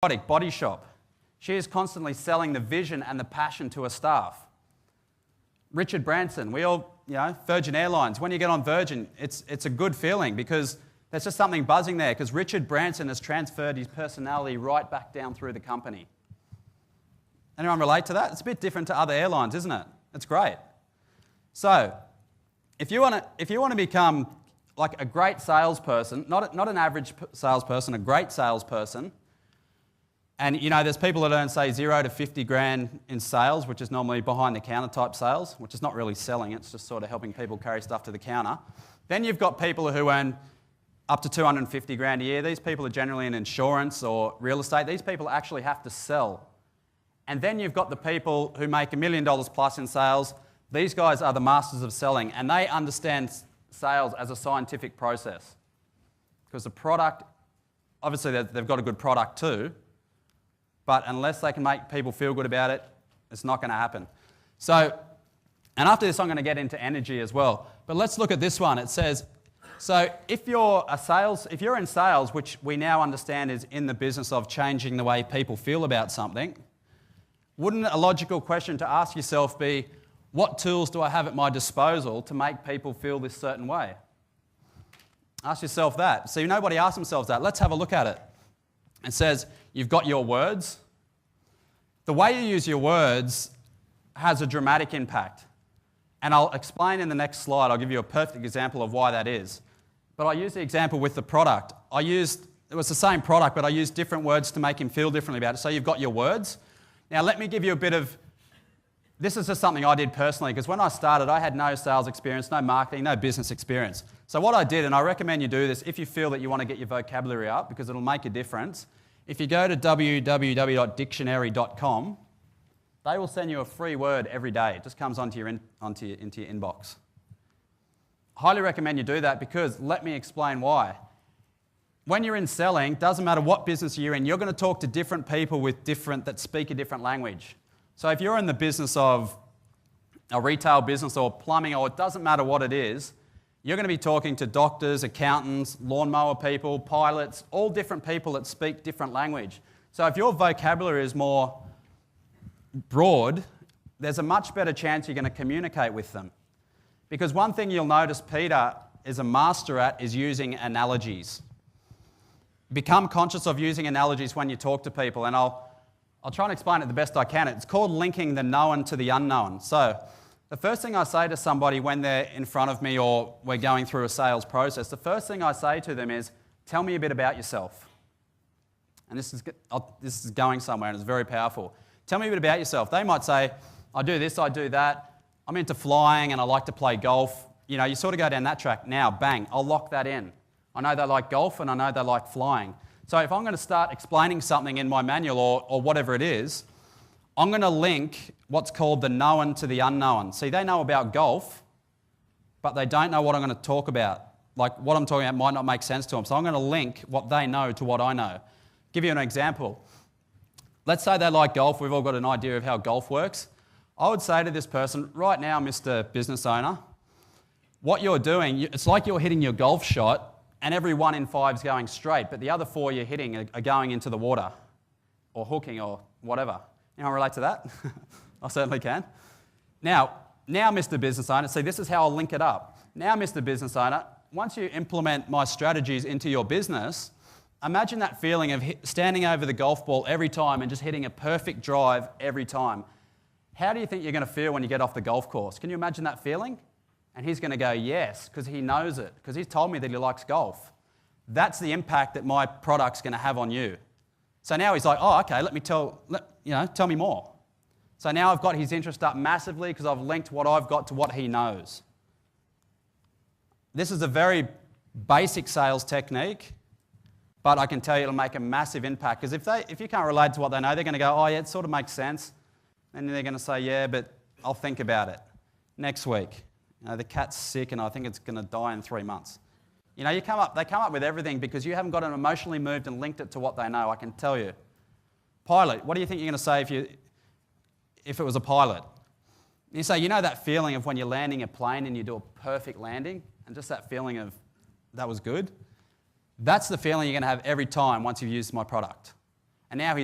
Body shop. She is constantly selling the vision and the passion to her staff. Richard Branson, Virgin Airlines. When you get on Virgin, it's a good feeling because there's just something buzzing there because Richard Branson has transferred his personality right back down through the company. Anyone relate to that? It's a bit different to other airlines, isn't it? It's great. So, if you want to become like a great salesperson, not an average salesperson, a great salesperson, and there's people that earn say 0 to 50 grand in sales, which is normally behind the counter type sales, which is not really selling, it's just sort of helping people carry stuff to the counter. Then you've got people who earn up to 250 grand a year. These people are generally in insurance or real estate. These people actually have to sell. And then you've got the people who make $1 million plus in sales. These guys are the masters of selling, and they understand sales as a scientific process. Because the product, obviously they've got a good product too, but unless they can make people feel good about it, it's not going to happen. So, and after this I'm going to get into energy as well. But let's look at this one. It says, so if you're in sales, which we now understand is in the business of changing the way people feel about something, wouldn't a logical question to ask yourself be, what tools do I have at my disposal to make people feel this certain way? Ask yourself that. See, nobody asks themselves that. Let's have a look at it. It says, you've got your words. The way you use your words has a dramatic impact. And I'll explain in the next slide. I'll give you a perfect example of why that is. But I use the example with the product. It was the same product, but I used different words to make him feel differently about it. So you've got your words. Now let me give you a bit of, this is just something I did personally, because when I started, I had no sales experience, no marketing, no business experience. So what I did, and I recommend you do this if you feel that you want to get your vocabulary up, because it'll make a difference. If you go to www.dictionary.com, they will send you a free word every day. It just comes into your inbox. Highly recommend you do that because let me explain why. When you're in selling, doesn't matter what business you're in, you're going to talk to different people that speak a different language. So if you're in the business of a retail business or plumbing, or it doesn't matter what it is, you're going to be talking to doctors, accountants, lawnmower people, pilots, all different people that speak different language. So if your vocabulary is more broad, there's a much better chance you're going to communicate with them. Because one thing you'll notice Peter is a master at is using analogies. Become conscious of using analogies when you talk to people, and I'll try and explain it the best I can. It's called linking the known to the unknown. So the first thing I say to somebody when they're in front of me or we're going through a sales process, the first thing I say to them is, tell me a bit about yourself. And this is going somewhere and it's very powerful. Tell me a bit about yourself. They might say, I do this, I do that. I'm into flying and I like to play golf. You sort of go down that track. Now, bang, I'll lock that in. I know they like golf and I know they like flying. So if I'm going to start explaining something in my manual or whatever it is, I'm going to link what's called the known to the unknown. See, they know about golf, but they don't know what I'm going to talk about. Like what I'm talking about might not make sense to them. So I'm going to link what they know to what I know. Give you an example. Let's say they like golf. We've all got an idea of how golf works. I would say to this person, right now, Mr. Business Owner, what you're doing, it's like you're hitting your golf shot and every 1 in 5 is going straight, but the other 4 you're hitting are going into the water or hooking or whatever. Anyone relate to that? I certainly can. Now, Mr. Business Owner, see, this is how I'll link it up. Now, Mr. Business Owner, once you implement my strategies into your business, imagine that feeling of standing over the golf ball every time and just hitting a perfect drive every time. How do you think you're going to feel when you get off the golf course? Can you imagine that feeling? And he's going to go, yes, because he knows it, because he's told me that he likes golf. That's the impact that my product's going to have on you. So now he's like, oh, okay, tell me more. So now I've got his interest up massively because I've linked what I've got to what he knows. This is a very basic sales technique, but I can tell you it'll make a massive impact because if you can't relate to what they know, they're going to go, oh, yeah, it sort of makes sense. And then they're going to say, yeah, but I'll think about it. Next week. The cat's sick and I think it's going to die in 3 months. They come up with everything because you haven't got them emotionally moved and linked it to what they know, I can tell you. Pilot, what do you think you're going to say if it was a pilot? You say, that feeling of when you're landing a plane and you do a perfect landing and just that feeling of that was good? That's the feeling you're going to have every time once you've used my product. and now he's